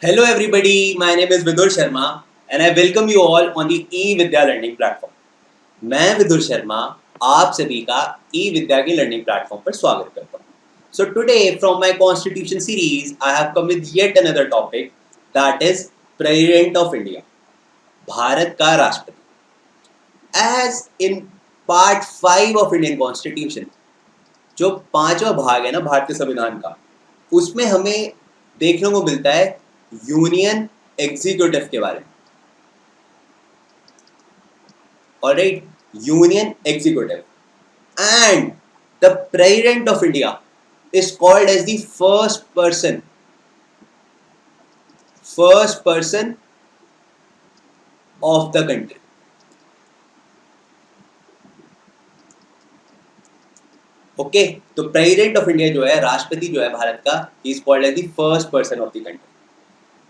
Hello everybody, my name is Vidur Sharma and I welcome you all on the e-Vidya learning platform. मैं विदुर शर्मा आप सभी का ई-विद्या की learning platform पर स्वागत करता हूँ. So today from my constitution series I have come with yet another topic that is President of India, Bharat का राष्ट्रपति. As in part 5 of Indian Constitution, जो पांचवा भाग है ना भारतीय संविधान का, उसमें हमें देखने को मिलता है यूनियन एग्जीक्यूटिव के बारे में. Alright, union executive and the president of India is called as the first person of the country. Okay, तो प्रेसिडेंट ऑफ इंडिया जो है, राष्ट्रपति जो है भारत का, he is called as the first person of the country.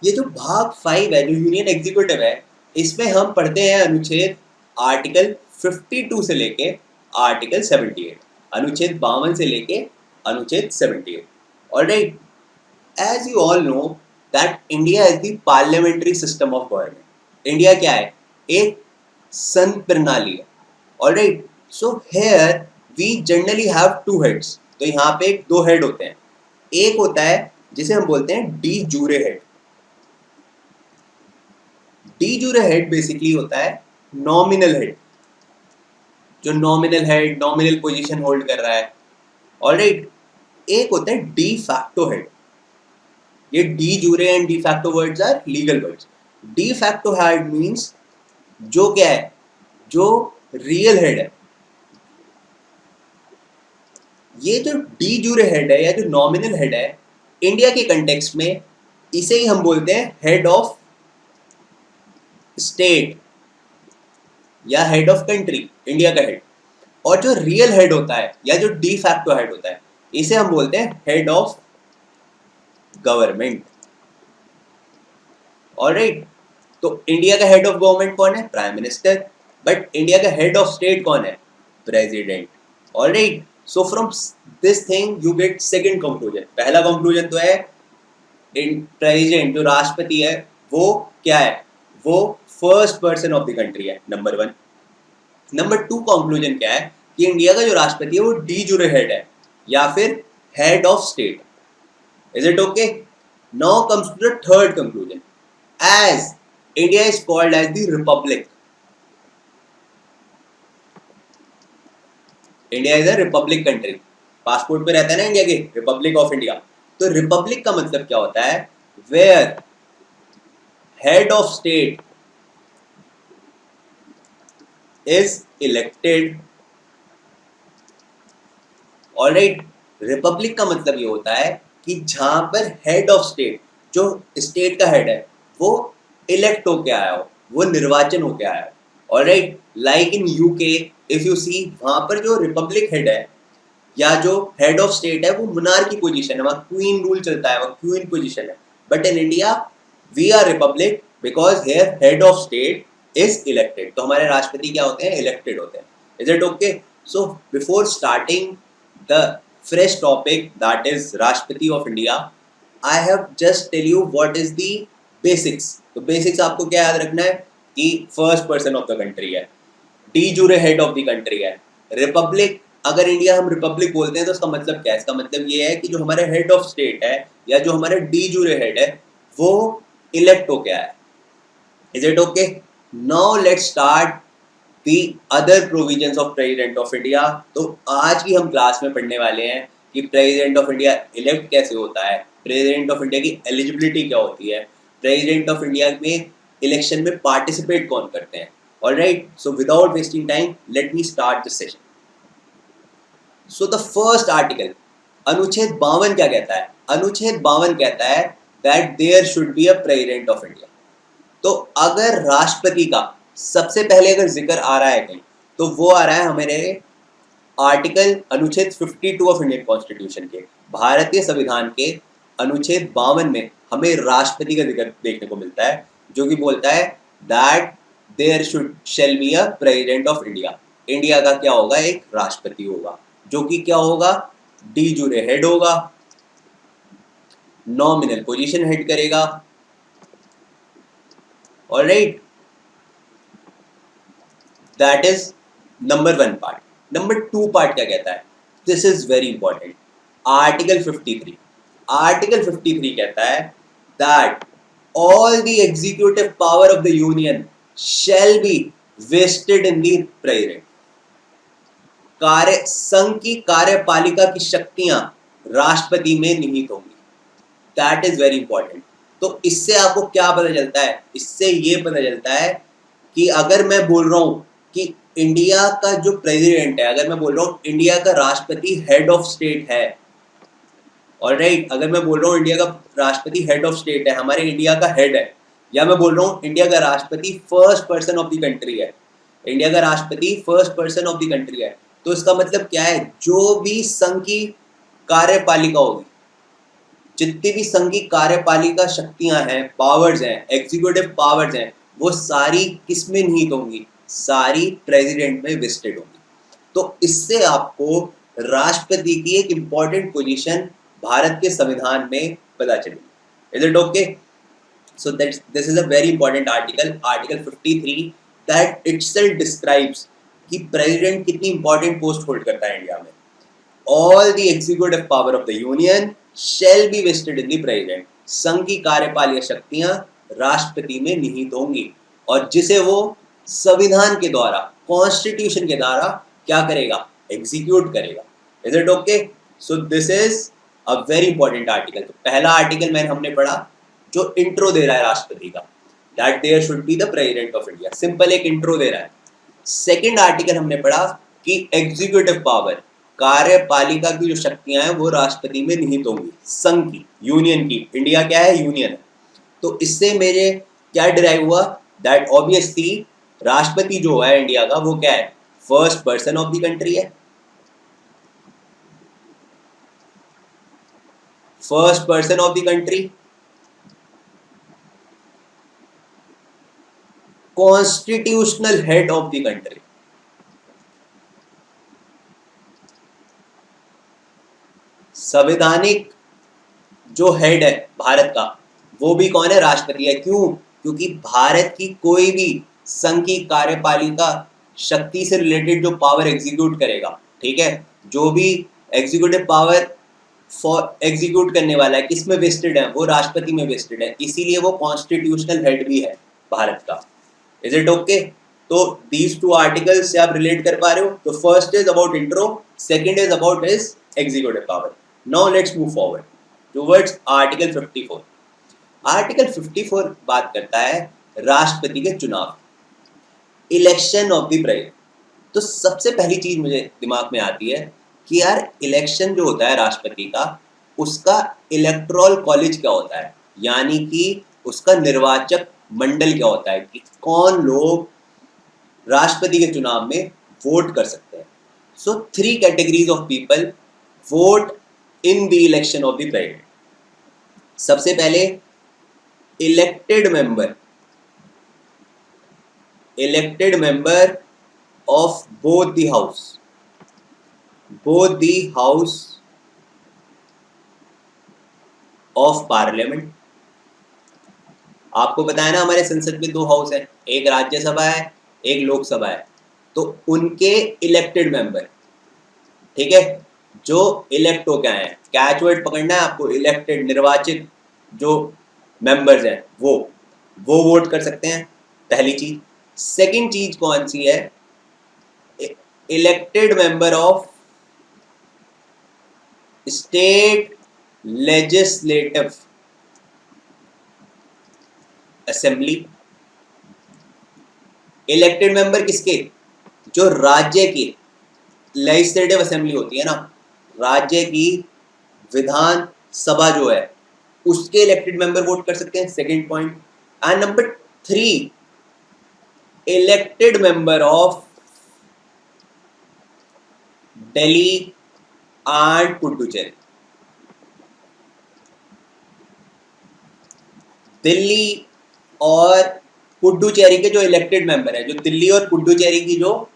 ये जो भाग 5 है, जो यूनियन एग्जीक्यूटिव है, इसमें हम पढ़ते हैं अनुच्छेद आर्टिकल 52 से लेके आर्टिकल 78, अनुच्छेद 52 से लेके अनुच्छेद 78. Alright, as you all know that India is the parliamentary system of government. India क्या है? एक संघ प्रणाली है. Alright, so here we generally have two heads. तो यहाँ पे दो हेड होते हैं. एक होता है जिसे हम बोलते हैं de jure head. De jure head basically होता है नॉमिनल हेड, जो नॉमिनल पोजीशन होल्ड कर रहा है. ऑलराइट, एक होता है डी फैक्टो हेड. ये de jure and de facto words are legal words. De facto head means जो क्या है, जो रियल हेड है. ये जो डी जूरे हेड है या जो नॉमिनल हेड है, इंडिया के कंटेक्स्ट में इसे ही हम बोलते हैं हेड ऑफ स्टेट या हेड ऑफ कंट्री, इंडिया का हेड. और जो रियल हेड होता है या जो डी फैक्टो हेड होता है, इसे हम बोलते हैं हेड ऑफ गवर्नमेंट. ऑलराइट, तो इंडिया का हेड ऑफ गवर्नमेंट कौन है? Prime minister. बट इंडिया का हेड ऑफ स्टेट कौन है? President. Alright, so from this thing you get second conclusion. पहला कंक्लूजन तो है प्रेसिडेंट जो राष्ट्रपति है वो क्या है? वो first person of the country है, नंबर 1. नंबर 2 कंक्लूजन क्या है कि इंडिया का जो राष्ट्रपति है वो डी जूरे हेड है या फिर head of state. Is it okay? Now comes to the third conclusion. As India is called as the republic. India is a republic country. Passport पे रहता है ना इंडिया के, रिपब्लिक ऑफ इंडिया. तो republic का मतलब क्या होता है? Where head of state is elected. Alright, republic का मतलब ये होता है कि जहां पर हेड ऑफ स्टेट, जो स्टेट का हेड है, वो इलेक्ट होके आया हो, वो निर्वाचन होके आया हो. Alright, like in UK if you see, वहां पर जो रिपब्लिक हेड है या जो हेड ऑफ स्टेट है वो मोनार्की पोजीशन है, वहां क्वीन रूल चलता है, वहां क्वीन पोजीशन है. But in India we are republic because here head of state is elected. तो हमारे राष्ट्रपति क्या होते हैं? इलेक्टेड होते हैं. Is it okay? So before starting the fresh topic that is rashtrapati of India, I have just tell you what is the basics. तो basics आपको क्या याद रखना है कि first person of the country है, de jure head of the country है, Republic. अगर इंडिया हम रिपब्लिक बोलते हैं तो उसका मतलब क्या है? इसका मतलब ये है कि जो हमारे हेड ऑफ स्टेट है या जो हमारे डी जूरे हेड है वो इलेक्ट हो गया है. Is it okay? Now let's start the other provisions of president of India. तो आज की हम क्लास में पढ़ने वाले हैं कि प्रेसिडेंट ऑफ इंडिया इलेक्ट कैसे होता है, प्रेसिडेंट ऑफ इंडिया की एलिजिबिलिटी क्या होती है, प्रेसिडेंट ऑफ इंडिया में इलेक्शन में पार्टिसिपेट कौन करते हैं. Alright, so without wasting time let me start this session. So the first article, अनुच्छेद 52 क्या कहता है? अनुच्छेद 52 कहता है that there should be a president of India. तो अगर राष्ट्रपति का सबसे पहले अगर जिक्र आ रहा है कहीं, तो वो आ रहा है हमारे आर्टिकल अनुच्छेद 52 ऑफ इंडियन कॉन्स्टिट्यूशन के, भारतीय संविधान के अनुच्छेद 52 में हमें राष्ट्रपति का जिक्र देखने को मिलता है, जो कि बोलता है that there shall be a president of India. India का क्या होगा? एक राष्ट्रपति होगा, जो कि क्या होगा? डी जूरे हेड होगा, नॉमिनल पोजीशन हेड करेगा, alright, that is number 1 part. Number 2 part क्या कहता है? This is very important. Article 53. Article 53 कहता है that all the executive power of the union shall be vested in the president. कार्य संघ की कार्यपालिका की शक्तियां राष्ट्रपति में निहित होंगी. That is very important. तो इससे आपको क्या पता चलता है? इससे ये पता चलता है कि अगर मैं बोल रहा हूं कि इंडिया का जो प्रेसिडेंट है, अगर मैं बोल रहा हूं इंडिया का राष्ट्रपति हेड ऑफ स्टेट है, ऑलराइट, अगर मैं बोल रहा हूं इंडिया का राष्ट्रपति हेड ऑफ स्टेट है, हमारे इंडिया का हेड है, या मैं बोल रहा हूं इंडिया का राष्ट्रपति first person of the country है, इंडिया का राष्ट्रपति first person of the country है, तो इसका मतलब क्या है? जो भी संघ की कार्यपालिका होगी, जितनी भी संघ की कार्यपालिका शक्तियां हैं, पावर्स हैं, एग्जीक्यूटिव पावर्स हैं, वो सारी किस में निहित होंगी? सारी प्रेसिडेंट में वेस्टेड होंगी. तो इससे आपको राष्ट्रपति की एक इंपॉर्टेंट पोजीशन भारत के संविधान में पता चलेगी. Is it okay? So that this is a very important article, article 53, that itself describes कि प्रेसिडेंट कितनी इंपॉर्टेंट पोस्ट होल्ड करता है इंडिया में. All the executive power of the union shall be vested in the president. संघ की कार्यपालिक शक्तियां राष्ट्रपति में निहित होंगी और जिसे वो संविधान के द्वारा, कॉन्स्टिट्यूशन के द्वारा क्या करेगा? एग्जीक्यूट करेगा. Is it okay? So this is a very important article. तो पहला आर्टिकल मैंने हमने पढ़ा जो इंट्रो दे रहा है राष्ट्रपति का, that there should be the president of India. Simple एक इंट्रो दे रहा है. सेकेंड आर्टिकल हमने पढ़ा कि एग्जीक्यूटिव पावर, कार्यपालिका की जो शक्तियां हैं वो राष्ट्रपति में निहित होंगी, संघ की, यूनियन की. इंडिया क्या है? यूनियन है. तो इससे मेरे क्या डिराइव हुआ? दैट ऑब्वियसली राष्ट्रपति जो है इंडिया का वो क्या है? First person of the country है. First person of the country, constitutional head of the country. संवैधानिक जो हेड है भारत का वो भी कौन है? राष्ट्रपति है. क्यों? क्योंकि भारत की कोई भी संघ की कार्यपालिका शक्ति से रिलेटेड जो पावर एग्जीक्यूट करेगा, ठीक है, जो भी एग्जीक्यूटिव पावर फॉर एग्जीक्यूट करने वाला है, किस में वेस्टेड है? वो राष्ट्रपति में वेस्टेड है. इसीलिए वो कॉन्स्टिट्यूशनल हेड भी है भारत का. Is it okay? तो दीज टू आर्टिकल्स से आप रिलेट कर पा रहे हो. तो first is about intro, second is about his executive power. Now let's move forward towards article 54. Article 54 बात करता है राष्ट्रपति के चुनाव, इलेक्शन ऑफ द प्रेसिडेंट. तो सबसे पहली चीज मुझे दिमाग में आती है कि यार इलेक्शन जो होता है राष्ट्रपति का, उसका इलेक्टोरल कॉलेज क्या होता है, यानी कि उसका निर्वाचक मंडल क्या होता है कि कौन लोग राष्ट्रपति के चुनाव में वोट कर सकते हैं. सो 3 categories of people vote in the election of the president. सबसे पहले elected member of both the house of parliament. आपको पता है ना हमारे संसद में 2 हाउस है, एक राज्यसभा है, एक लोकसभा है. तो उनके इलेक्टेड मेंबर, ठीक है, जो इलेक्ट हो गए हैं, कैचवर्ड पकड़ना है आपको, इलेक्टेड, निर्वाचित जो मेंबर्स हैं वो वोट कर सकते हैं. पहली चीज. सेकंड चीज कौन सी है? Elected member of state legislative assembly. Elected member किसके? जो राज्य की लेजिस्लेटिव असेंबली होती है ना, राज्य की विधान सभा जो है, उसके इलेक्टेड मेंबर वोट कर सकते हैं. Second point. And number 3, elected member of Delhi and Puducherry. Delhi और पुडुचेरी के जो इलेक्टेड मेंबर है, जो दिल्ली और पुडुचेरी की जो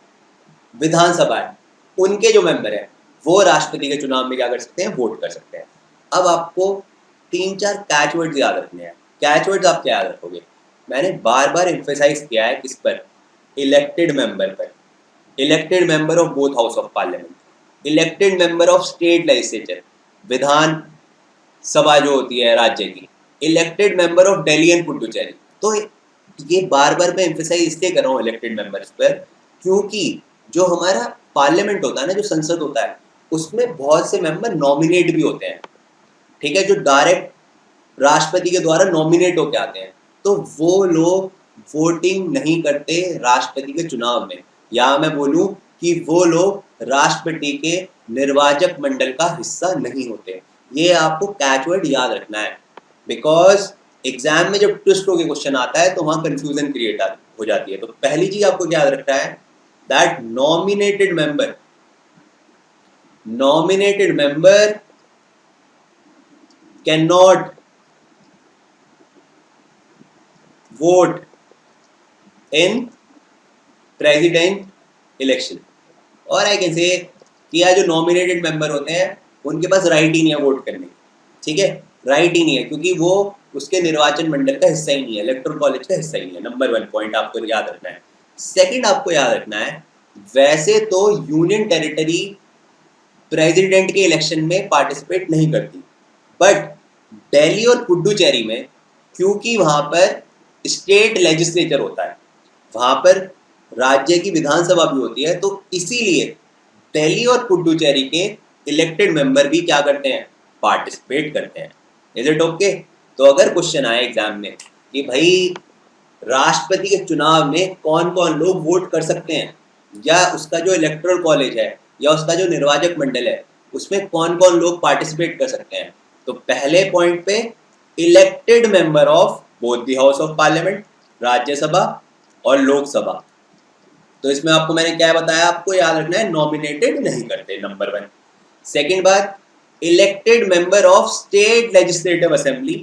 विधानसभा है, उनके जो मेंबर है वो राष्ट्रपति के चुनाव में क्या कर सकते हैं? वोट कर सकते हैं. अब आपको 3-4 कैचवर्ड्स याद रखने हैं. कैचवर्ड्स आप क्या याद रखोगे? मैंने बार बार एम्फेसाइज किया है किस पर, इलेक्टेड मेंबर पर, elected member of both house of parliament, elected member of state legislature, Vidhan Sabha जो होती है राज्य की, elected member of Delhi and Puducherry. तो ये बार बार मैं एम्फेसाइज इसलिए कर रहा हूँ इलेक्टेड मेंबर्स पर, क्योंकि जो हमारा पार्लियामेंट होता है ना, जो संसद होता है, उसमें बहुत से मेंबर नॉमिनेट भी होते हैं, ठीक है, जो डायरेक्ट राष्ट्रपति के द्वारा नॉमिनेट होके आते हैं। तो वो लोग वोटिंग नहीं करते राष्ट्रपति के चुनाव में, या मैं बोलूं कि वो लोग राष्ट्रपति के निर्वाचक मंडल का हिस्सा नहीं होते। ये आपको कैचवर्ड याद रखना है, बिकॉज एग्जाम में जब ट्विस्ट होकर क्वेश्चन आता है तो वहां कंफ्यूजन क्रिएट हो जाती है। तो पहली चीज आपको याद रखना है that nominated member can not vote in president election. और आई कैन से कि यार जो नॉमिनेटेड मेंबर होते हैं उनके पास राइट ही नहीं है वोट करने की, ठीक है, राइट ही नहीं है, क्योंकि वो उसके निर्वाचन मंडल का हिस्सा ही नहीं है, इलेक्टोरल कॉलेज का हिस्सा ही नहीं है। नंबर 1 पॉइंट आपको याद रखना है। सेकंड आपको याद रखना है, वैसे तो यूनियन टेरिटरी प्रेसिडेंट के इलेक्शन में पार्टिसिपेट नहीं करती, बट दिल्ली और पुडुचेरी में क्योंकि वहां पर स्टेट लेजिस्लेचर होता है, वहां पर राज्य की विधानसभा भी होती है, तो इसीलिए दिल्ली और पुडुचेरी के इलेक्टेड मेंबर भी क्या करते हैं, पार्टिसिपेट करते हैं। Is it okay? तो अगर क्वेश्चन आए एग्जाम में कि भाई राष्ट्रपति के चुनाव में कौन कौन लोग वोट कर सकते हैं, या उसका जो इलेक्टोरल कॉलेज है या उसका जो निर्वाचक मंडल है उसमें कौन कौन लोग पार्टिसिपेट कर सकते हैं, तो पहले पॉइंट पे elected member of both the house of parliament, Rajya Sabha और लोकसभा। तो इसमें आपको मैंने क्या बताया, आपको याद रखना है नॉमिनेटेड नहीं करते, नंबर 1। सेकंड बात, elected member of state legislative assembly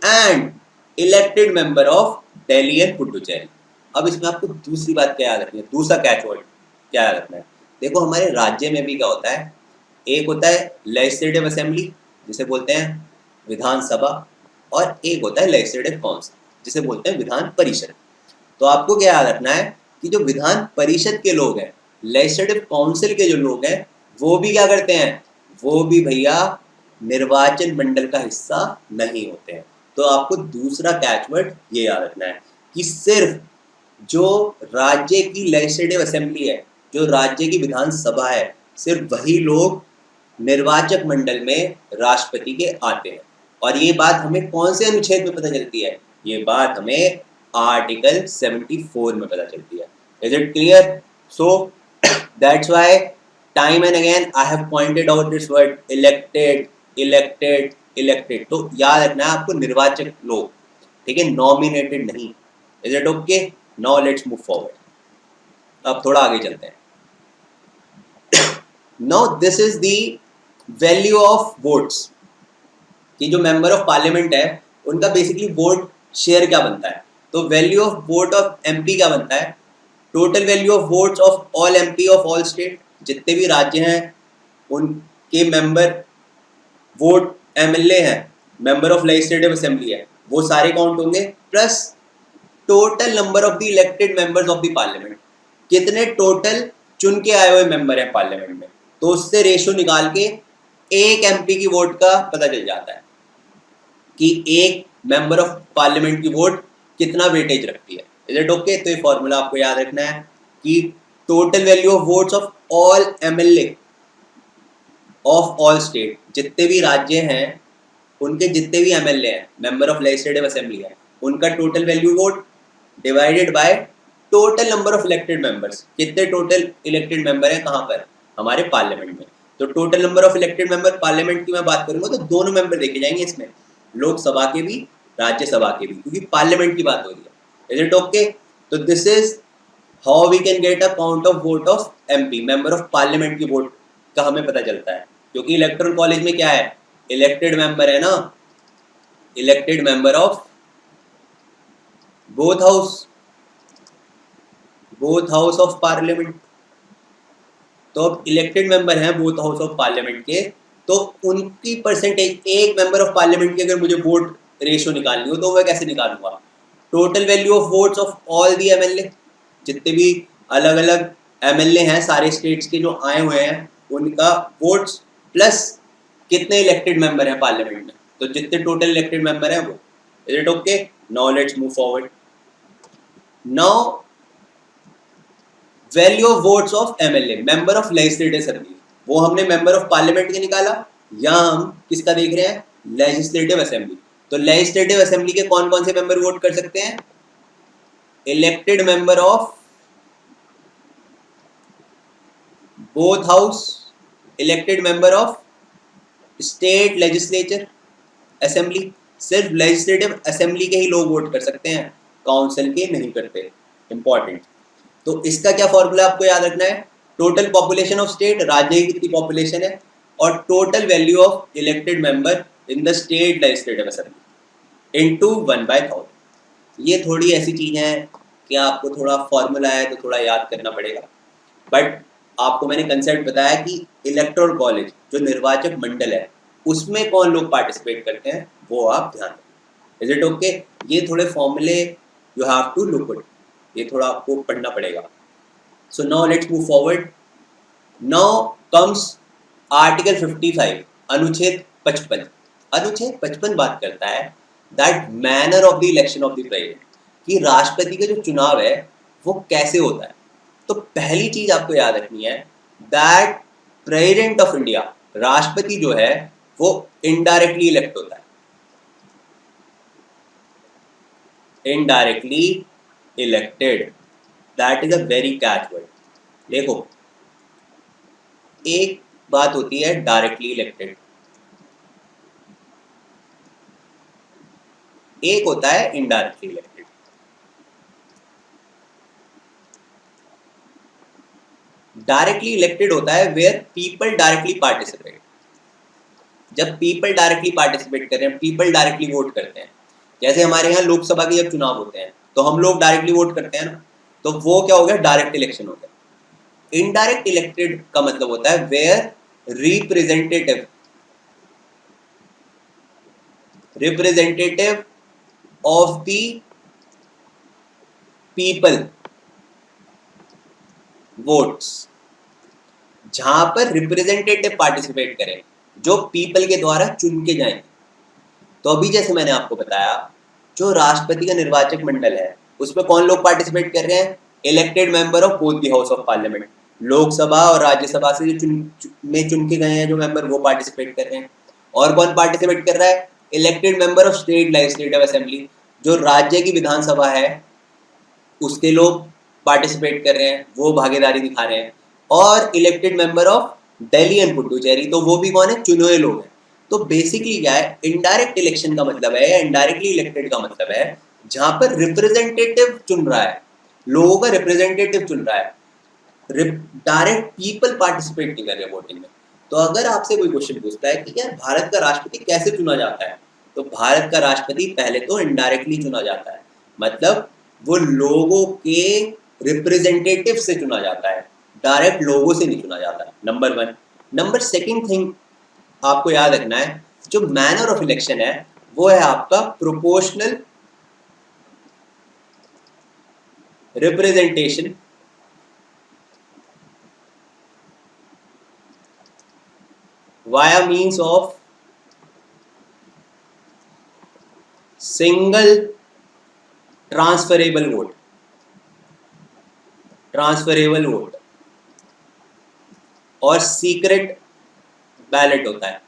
and elected member of Delhi and Puducherry. अब इसमें आपको दूसरी बात क्या याद रखनी है, दूसरा कैचवर्ड क्या याद रखना है। देखो हमारे राज्य में भी क्या होता है, एक होता है लेजिस्लेटिव असेंबली जिसे बोलते हैं विधानसभा, और एक होता है लेजिस्लेटिव काउंसिल जिसे बोलते हैं विधान परिषद। तो आपको क्या याद रखना है कि जो विधान परिषद के लोग हैं, लेजिस्लेटिव काउंसिल के जो लोग हैं, वो भी क्या करते हैं, वो भी भैया निर्वाचन मंडल का हिस्सा नहीं होते हैं। तो आपको दूसरा कैचवर्ड ये याद रखना है कि सिर्फ जो राज्य की लेजिस्लेटिव असेंबली है, जो राज्य की विधानसभा है, सिर्फ वही लोग निर्वाचक मंडल में राष्ट्रपति के आते हैं। और ये बात हमें कौन से अनुच्छेद में पता चलती है, ये बात हमें आर्टिकल 74 में पता चलती है। Is it clear? So that's why time and again I have pointed out this word elected elected elected. तो याद रखना है आपको निर्वाचक लोग, ठीक है, नॉमिनेटेड नहीं। Is it okay? Now let's move forward. अब थोड़ा आगे चलते हैं। Now this is the value of votes, कि जो मेंबर ऑफ पार्लियामेंट है उनका बेसिकली वोट शेयर क्या बनता है। तो value of vote of MP क्या बनता है, total value of votes of all MP of all state, जितने भी राज्य हैं उनके मेंबर वोट एमएलए हैं, मेंबर ऑफ लेजिस्लेटिव असेंबली है, वो सारे काउंट होंगे, plus total number of the elected members of the parliament, कितने टोटल चुन के आए हुए मेंबर हैं पार्लियामेंट में। तो उससे रेशियो निकाल के एक एमपी की वोट का पता चल जाता है कि एक मेंबर ऑफ पार्लियामेंट की वोट कितना वेटेज रखती है। Is it okay? तो ये फॉर्मूला आपको याद रखना है कि total value of votes of all MLA of all state, जितने भी राज्य हैं उनके जितने भी एमएलए हैं, मेंबर ऑफ लेजिस्लेटिव असेंबली है, उनका total value vote divided by total number of elected members, कितने टोटल इलेक्टेड मेंबर हैं कहाँ पर, हमारे पार्लियामेंट में। तो total number of elected member parliament की मैं बात करूंगा तो दोनों मेंबर देखे जाएंगे इसमें, लोकसभा के भी राज्यसभा के भी, क्योंकि पार्लियामेंट की बात हो रही है। Is it okay? तो this is how we can get a count of vote of MP, member of parliament की वोट का हमें पता चलता है, क्योंकि इलेक्टोरल कॉलेज में क्या है, इलेक्टेड मेंबर है ना, elected member of both house of parliament. तो अब इलेक्टेड मेंबर हैं बोथ हाउस ऑफ पार्लियामेंट के, तो उनकी परसेंटेज, एक मेंबर ऑफ पार्लियामेंट की अगर मुझे वोट रेशियो निकालनी हो तो मैं कैसे निकालूंगा, total value of votes of all the MLA, जितने भी अलग अलग एमएलए हैं सारे स्टेट्स के जो आए हुए हैं उनका वोट्स प्लस कितने इलेक्टेड मेंबर हैं पार्लियामेंट में, तो जितने टोटल इलेक्टेड मेंबर हैं वो. Is it okay? Now let's move forward. Now value of votes of MLA, member of legislative assembly, वो हमने मेंबर ऑफ पार्लियामेंट के निकाला, यहां हम किसका देख रहे हैं? Legislative assembly. तो लेजिस्लेटिव असेंबली के कौन कौन से मेंबर वोट कर सकते हैं? Elected member of both house, elected member of state legislature assembly. सिर्फ लेजिस्लेटिव असेंबली के ही लोग वोट कर सकते हैं, काउंसिल के नहीं करते. इंपॉर्टेंट. तो इसका क्या फॉर्मूला आपको याद रखना है? टोटल पॉपुलेशन ऑफ स्टेट, राज्य की कितनी पॉपुलेशन है, और total value of elected member in the state legislative assembly into 1/1000. ये थोड़ी ऐसी चीज है कि आपको थोड़ा फॉर्मूला है तो थोड़ा याद करना पड़ेगा, बट आपको मैंने कंसेप्ट बताया कि इलेक्टोरल कॉलेज जो निर्वाचक मंडल है उसमें कौन लोग पार्टिसिपेट करते हैं वो आप ध्यान रखें. Is it okay? ये थोड़े फॉर्मूले you have to look it, ये थोड़ा आपको पढ़ना पड़ेगा. So now let's move forward. Now comes article 55, अनुच्छेद 55. अनुच्छेद 55 बात करता है that manner of the election of the president, कि राष्ट्रपति का जो चुनाव है वो कैसे होता है. तो पहली चीज आपको याद रखनी है दैट प्रेसिडेंट ऑफ इंडिया, राष्ट्रपति जो है वो इनडायरेक्टली इलेक्ट होता है. Indirectly elected, that is a very catch word. देखो, एक बात होती है डायरेक्टली इलेक्टेड, एक होता है इनडायरेक्टली इलेक्टेड. डायरेक्टली इलेक्टेड होता है वेयर पीपल डायरेक्टली पार्टिसिपेट. जब पीपल डायरेक्टली पार्टिसिपेट कर रहे हैं, पीपल डायरेक्टली वोट करते हैं, जैसे हमारे यहाँ लोकसभा के जब चुनाव होते हैं तो हम लोग डायरेक्टली वोट करते हैं ना, तो वो क्या हो गया? डायरेक्ट इलेक्शन हो गया. इनडायरेक्ट इलेक्टेड का मतलब होता है where representative of the people votes, जहां पर रिप्रेजेंटेटिव पार्टिसिपेट करें जो पीपल के द्वारा चुन के जाएंगे. तो अभी जैसे मैंने आपको बताया, जो राष्ट्रपति का निर्वाचक मंडल है उसमें कौन लोग पार्टिसिपेट कर रहे हैं? Elected member of both the house of parliament, Lok Sabha और राज्यसभा से जो चुन के गए हैं जो मेंबर, वो पार्टिसिपेट कर रहे हैं. और कौन पार्टिसिपेट कर रहा है? Elected member of state legislative assembly, जो राज्य की विधानसभा है उसके लोग पार्टिसिपेट कर रहे हैं, वो भागीदारी दिखा रहे हैं. और elected member of Delhi and Puducherry, तो वो भी कौन है? चुने हुए लोग हैं. तो बेसिकली क्या है? इनडायरेक्ट इलेक्शन का मतलब है, या इनडायरेक्टली इलेक्टेड का मतलब है जहां पर रिप्रेजेंटेटिव चुन रहा है, लोगों का रिप्रेजेंटेटिव चुन रहा है, डायरेक्ट पीपल पार्टिसिपेट नहीं कर रहे वोटिंग में. तो अगर आपसे कोई क्वेश्चन पूछता है कि यार भारत का राष्ट्रपति कैसे चुना जाता है, तो भारत का राष्ट्रपति पहले तो इनडायरेक्टली चुना जाता है, मतलब वो लोगों के रिप्रेजेंटेटिव से चुना जाता है, डायरेक्ट लोगों से नहीं चुना जाता है. नंबर 1. नंबर सेकंड थिंग आपको याद रखना है, जो मैनर ऑफ इलेक्शन है वो है आपका proportional representation via means of single transferable vote और सीक्रेट बैलेट होता है.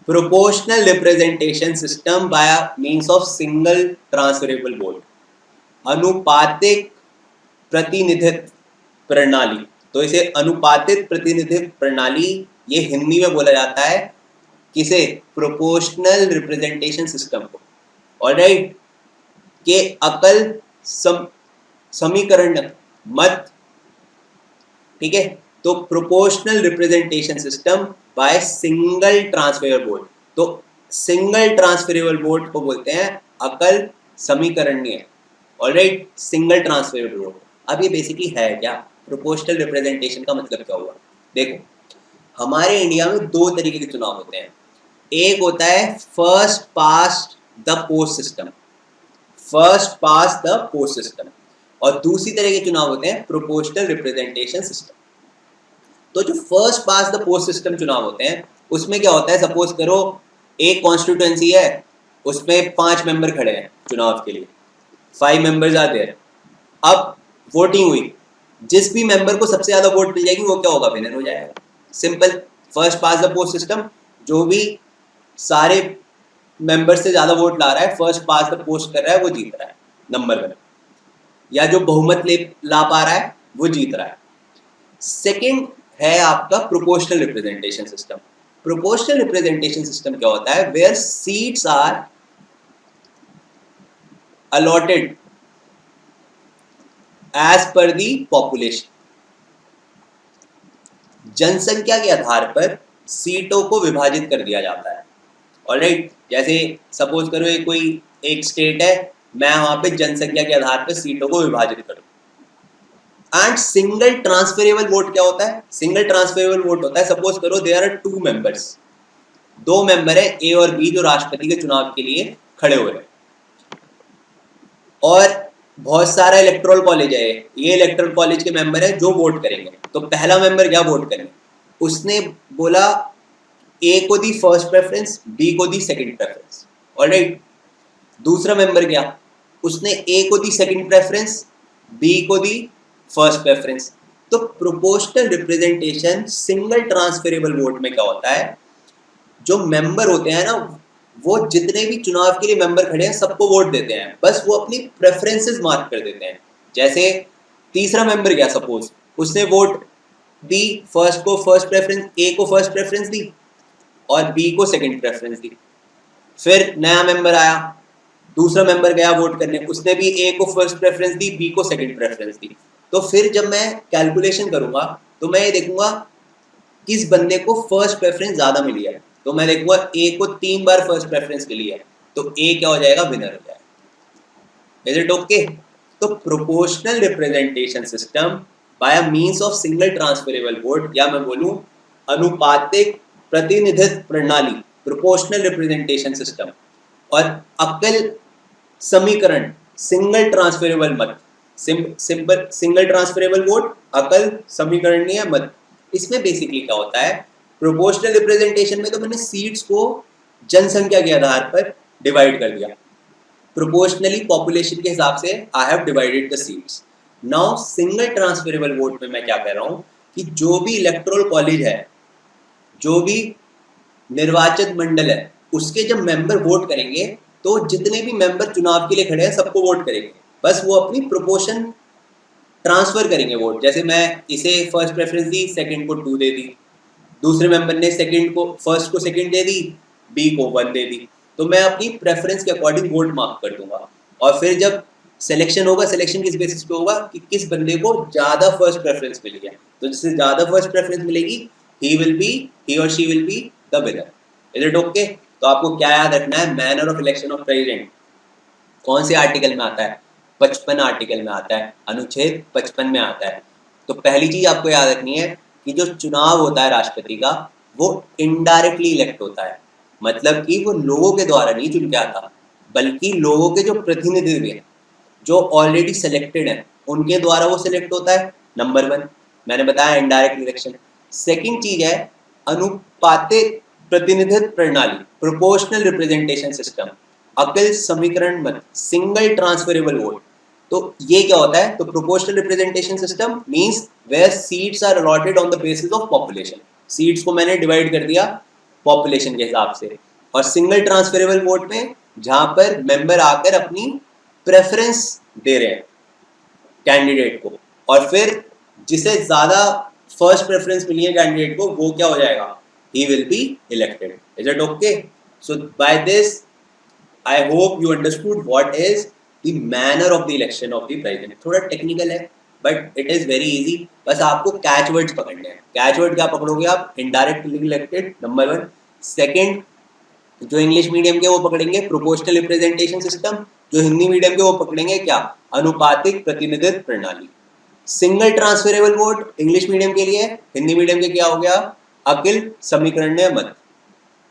Proportional representation system by means of single transferable vote, अनुपातिक प्रतिनिधित्व प्रणाली. तो इसे अनुपातित प्रतिनिधित्व प्रणाली ये हिंदी में बोला जाता है, किसे? प्रोपोर्शनल रिप्रेजेंटेशन सिस्टम को. ऑलराइट, के अकल समीकरण मत, ठीक है. तो proportional representation system by single transferable vote, तो सिंगल ट्रांसफरेबल वोट को बोलते हैं अकल समीकरणीय. Alright, single transferable vote. अब ये बेसिकली है क्या? प्रोपोर्शनल रिप्रेजेंटेशन का मतलब क्या हुआ? देखो, हमारे इंडिया में 2 तरीके के चुनाव होते हैं. एक होता है first past the post system, first pass the post system. और दूसरी तरह के चुनाव होते हैं प्रोपोर्शनल रिप्रेजेंटेशन सिस्टम। तो जो first pass the post system चुनाव होते हैं उसमें क्या होता है, सपोज करो एक कॉन्स्टिट्यूएंसी है, उसमें 5 मेंबर खड़े हैं चुनाव के लिए, 5 मेंबर्स आर देयर। अब वोटिंग हुई, जिस भी मेंबर को सबसे ज्यादा वोट मिल जाएगी वो क्या होगा, विनर हो जाएगा। Simple, first pass the post system, जो भी सारे मेंबर से ज्यादा वोट ला रहा है, फर्स्ट पास द पोस्ट कर रहा है, वो जीत रहा है, नंबर 1। या जो बहुमत ला पा रहा है वो जीत रहा है। सेकंड है आपका proportional representation system. Proportional representation system क्या होता है, where seats are allotted as per the population. जनसंख्या के आधार पर सीटों को विभाजित कर दिया जाता है। ऑलराइट, जैसे सपोज करो ये कोई एक स्टेट है, मैं वहां पे जनसंख्या के आधार पर सीटों को विभाजित करूं। एंड सिंगल ट्रांसफरेबल वोट क्या होता है, सिंगल ट्रांसफरेबल वोट होता है, सपोज करो देयर आर 2 मेंबर्स, 2 मेंबर है ए और बी जो राष्ट्रपति के चुनाव के लिए खड़े हुए हैं, और बहुत सारा इलेक्टोरल कॉलेज है, ये इलेक्टोरल कॉलेज के मेंबर है जो वोट करेंगे। तो पहला मेंबर क्या वोट करेंगे, उसने बोला ए को दी फर्स्ट प्रेफरेंस, बी को दी सेकंड प्रेफरेंस। ऑलराइट, दूसरा मेंबर क्या, उसने ए को दी सेकंड प्रेफरेंस, बी को दी फर्स्ट प्रेफरेंस। तो proportional representation single transferable vote में क्या होता है, जो मेंबर होते हैं ना, वो जितने भी चुनाव के लिए मेंबर खड़े हैं सबको वोट देते हैं, बस वो अपनी प्रेफरेंसेस मार्क कर देते हैं। जैसे तीसरा मेंबर गया, सपोज उसने वोट दी, फर्स्ट को फर्स्ट प्रेफरेंस, ए को फर्स्ट प्रेफरेंस दी और बी को सेकंड प्रेफरेंस दी। फिर नया मेंबर आया, दूसरा मेंबर गया वोट करने, उसने भी ए को फर्स्ट प्रेफरेंस दी, बी को सेकंड प्रेफरेंस दी। तो फिर जब मैं कैलकुलेशन करूंगा तो मैं ये देखूंगा किस बंदे को फर्स्ट प्रेफरेंस ज्यादा मिली है। तो मैं देखूंगा ए को 3 बार फर्स्ट प्रेफरेंस मिली है, तो ए क्या हो जाएगा, विनर हो जाएगा। Is it okay? तो proportional representation system by a means of single transferable vote, या मैं बोलूं अनुपातिक प्रतिनिधित्व प्रणाली, प्रोपोर्शनल रिप्रेजेंटेशन सिस्टम, और अकल समीकरण सिंगल ट्रांसफरेबल मत, सिंपल सिंगल ट्रांसफरेबल वोट, अकल समीकरणीय मत। इसमें बेसिकली क्या होता है, प्रोपोर्शनल रिप्रेजेंटेशन में तो मैंने सीट्स को जनसंख्या के आधार पर डिवाइड कर दिया, प्रोपोर्शनली पॉपुलेशन के हिसाब से I have divided the seats. Now single transferable vote में मैं क्या कह रहा हूं कि जो भी इलेक्टोरल कॉलेज है, जो भी निर्वाचन मंडल है, उसके जब मेंबर वोट करेंगे तो जितने भी मेंबर चुनाव के लिए खड़े हैं सबको वोट करेंगे, बस वो अपनी प्रोपोर्शन ट्रांसफर करेंगे वोट। जैसे मैं इसे फर्स्ट प्रेफरेंस दी, सेकंड को 2 दे दी, दूसरे मेंबर ने सेकंड को फर्स्ट को सेकंड दे दी, बी को 1 दे दी। तो मैं अपनी प्रेफरेंस के अकॉर्डिंग वोट मार्क कर दूंगा, और फिर जब सिलेक्शन होगा, सिलेक्शन किस बेसिस पे होगा कि किस बंदे को ज्यादा फर्स्ट प्रेफरेंस मिली है। तो जिससे ज्यादा फर्स्ट प्रेफरेंस मिलेगी, ही और she will be the winner. Is it okay? तो आपको क्या याद रखना है, manner of election of president कौन से आर्टिकल में आता है, 55 आर्टिकल में आता है, अनुच्छेद 55 में आता है। तो पहली चीज आपको याद रखनी है कि जो चुनाव होता है राष्ट्रपति का, वो इनडायरेक्टली इलेक्ट होता है, मतलब कि वो लोगों के द्वारा नहीं चुन के आता, बल्कि लोगों के जो प्रतिनिधि हैं, जो ऑलरेडी सिलेक्टेड हैं, उनके द्वारा वो सिलेक्ट होता है। नंबर 1 मैंने बताया इनडायरेक्ट इलेक्शन। सेकंड चीज है अनुपातिक प्रतिनिधित्व प्रणाली, प्रोपोर्शनल रिप्रेजेंटेशन सिस्टम, अकल समीकरण मत, सिंगल ट्रांसफरेबल वोट। तो ये क्या होता है, तो proportional representation system means where seats are allotted on the basis of population, seats को मैंने डिवाइड कर दिया पॉपुलेशन के हिसाब से। और सिंगल ट्रांसफरेबल वोट में जहां पर मेंबर आकर अपनी प्रेफरेंस दे रहे हैं कैंडिडेट को, और फिर जिसे ज्यादा फर्स्ट प्रेफरेंस मिली है कैंडिडेट को, वो क्या हो जाएगा, he will be elected. Is it okay? So by this I hope you understood what is the manner of the election of the president. थोड़ा टेक्निकल है but it is very easy, बस आपको catch words पकड़ने हैं। Catch word क्या पकड़ोगे आप, indirectly elected number 1, second जो English medium के वो पकड़ेंगे प्रोपोर्शनल रिप्रेजेंटेशन सिस्टम, जो हिंदी मीडियम के वो पकड़ेंगे क्या, अनुपातिक प्रतिनिधित्व प्रणाली। Single transferable vote English medium के लिए, हिंदी मीडियम के क्या हो गया, अकिल समीकरणीय मत।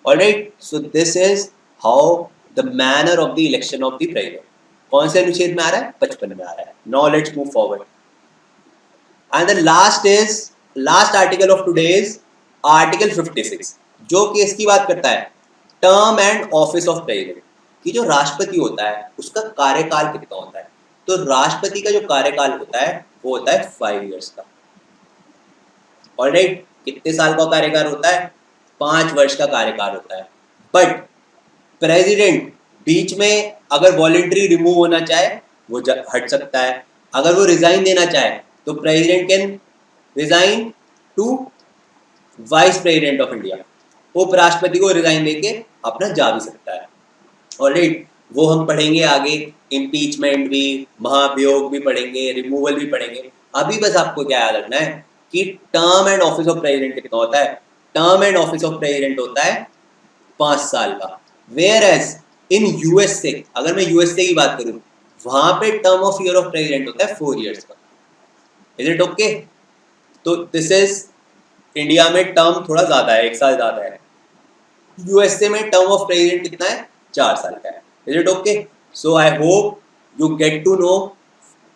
Alright, so this is how the manner of the election of the president. कौन से अनुच्छेद में आ रहा है? 55 में आ रहा है। Now let's move forward and the last article of today is article 56, जो कि इसकी बात करता है term and office of president, कि जो राष्ट्रपति होता है उसका कार्यकाल कितना होता है। तो राष्ट्रपति का जो कार्यकाल होता है वो होता है 5 इयर्स का। ऑलराइट, कितने साल का कार्यकाल होता है? 5 वर्ष का कार्यकाल होता है। बट प्रेसिडेंट बीच में अगर वॉलेंटरी रिमूव होना चाहे वो हट सकता है। अगर वो रिजाइन देना चाहे तो president can resign to vice president of India. उपराष्ट्रपति को रिजाइन देके अपना जा भी सकता है। ऑलराइट, वो हम पढ़ेंगे आगे, इम्पीचमेंट भी, महाभियोग भी पढ़ेंगे, रिमूवल भी पढ़ेंगे। अभी बस आपको क्या याद रखना है कि term and office of president कितना होता है। Term and office of president होता है 5 साल का। वेयर एज इन यूएसए, अगर मैं यूएसए की बात करूं, वहां पे term of year of president होता है 4 इयर्स का। Is it okay? तो दिस इज इंडिया में टर्म थोड़ा ज्यादा है, 1 साल ज्यादा है। यूएसए में टर्म ऑफ प्रेसिडेंट कितना है? 4 साल का है। Is it okay? So I hope you get to know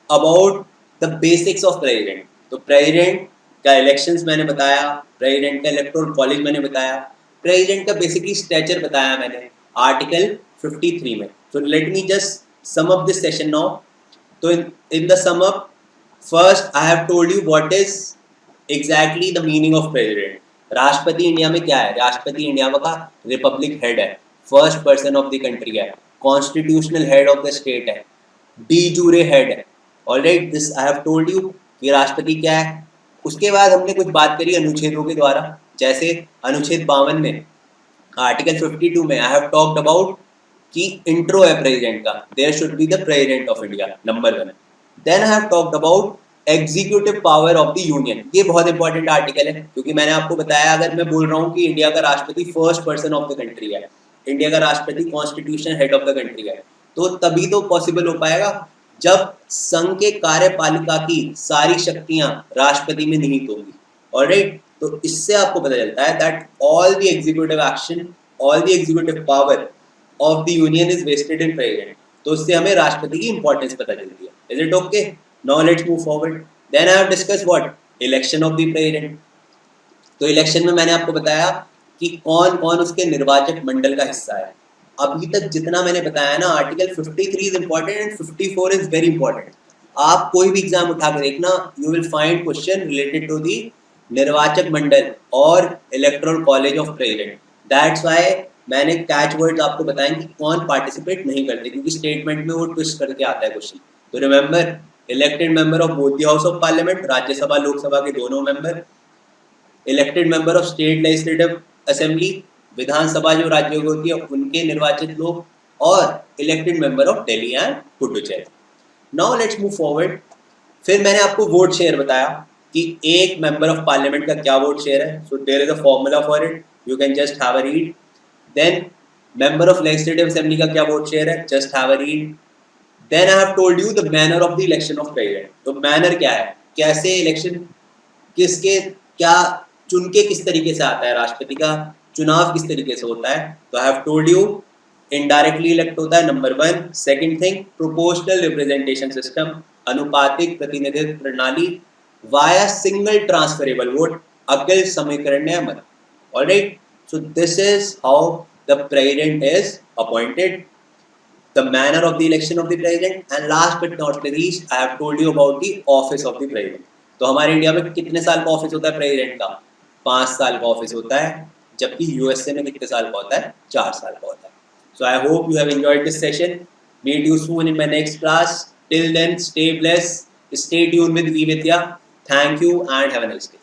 about the basics of president. तो प्रेसिडेंट का इलेक्शंस मैंने बताया, प्रेसिडेंट का इलेक्टोरल कॉलेज मैंने बताया, प्रेसिडेंट का बेसिकली स्टेचर बताया मैंने आर्टिकल 53 में। So let me just sum up this session now. तो in the sum up, first I have told you what is exactly the meaning of president. राष्ट्रपति India में क्या है? राष्ट्रपति इंडिया का रिपब्लिक हेड है, first person of the country है, constitutional head of the state है, डी जूरे हेड है। Alright, this I have told you कि राष्ट्रपति क्या है। उसके बाद हमने कुछ बात करी अनुच्छेदों के द्वारा, जैसे अनुच्छेद 52 में, आर्टिकल 52 में आई हैव टॉक्ड अबाउट कि इंट्रो है प्रेसिडेंट का, there should be the president of India, number 1। Then I have talked about executive power of the union. ये बहुत इंपॉर्टेंट आर्टिकल है, क्योंकि मैंने आपको बताया, अगर मैं बोल रहा हूँ कि इंडिया का राष्ट्रपति first person of the country है, इंडिया का राष्ट्रपति constitution head of the country है, तो तभी तो पॉसिबल हो पाएगा जब संघ के कार्यपालिका की सारी शक्तियां राष्ट्रपति में निहित होंगी। ऑलराइट, तो इससे आपको पता चलता है that all the executive action, all the executive power of the union is vested in president. तो इससे हमें राष्ट्रपति की इंपॉर्टेंस पता चलती है। Is it okay? Now let's move forward. Then I have discuss what? Election of the president. तो election में मैंने आपको बताया कि कौन कौन उसके निर्वाचक मंडल का हिस्सा है। अभी तक जितना मैंने बताया ना, article 53 is important and 54 is very important. आप कोई भी एग्जाम उठा कर देखना, you will find question related to the निर्वाचक मंडल और electoral college of president. That's why मैंने कैच वर्ड्स आपको बताएं कि कौन पार्टिसिपेट नहीं करते, क्योंकि स्टेटमेंट में वो ट्विस्ट करके आता है क्वेश्चन। तो remember, elected member of both the house of parliament, Rajya Sabha Lok Sabha के दोनों member, elected member of state legislative assembly, Vidhan Sabha जो राज्यों की होती है उनके निर्वाचित लोग, और elected member of Delhi and Puducherry. Now let's move forward. फिर मैंने आपको वोट शेयर बताया कि एक मेंबर ऑफ पार्लियामेंट का क्या वोट शेयर है। So there is a formula for it, you can just have a read. Then member of legislative assembly का क्या वोट शेयर है, just have a read. Then I have told you the manner of the election of president. तो manner क्या है, कैसे election, किसके क्या चुन के किस तरीके से आता है, राष्ट्रपति का चुनाव किस तरीके से होता है। तो I have told you indirectly elect होता है, number 1। Second thing, proportional representation system, अनुपातिक प्रतिनिधित्व प्रणाली, वाया सिंगल ट्रांसफरेबल वोट, अकिल समीकरणीय मत। Alright, so this is how the president is appointed, the manner of the election of the president, and last but not least I have told you about the office of the president। तो हमारे India में कितने साल का office होता है president का? 5 साल का ऑफिस होता है, जबकि यूएसए में कितने साल का होता है? 4 साल का होता है। So I hope you have enjoyed this session. Meet you soon in my next class. Till then, stay blessed, stay tuned with eVidya. Thank you and have a nice day.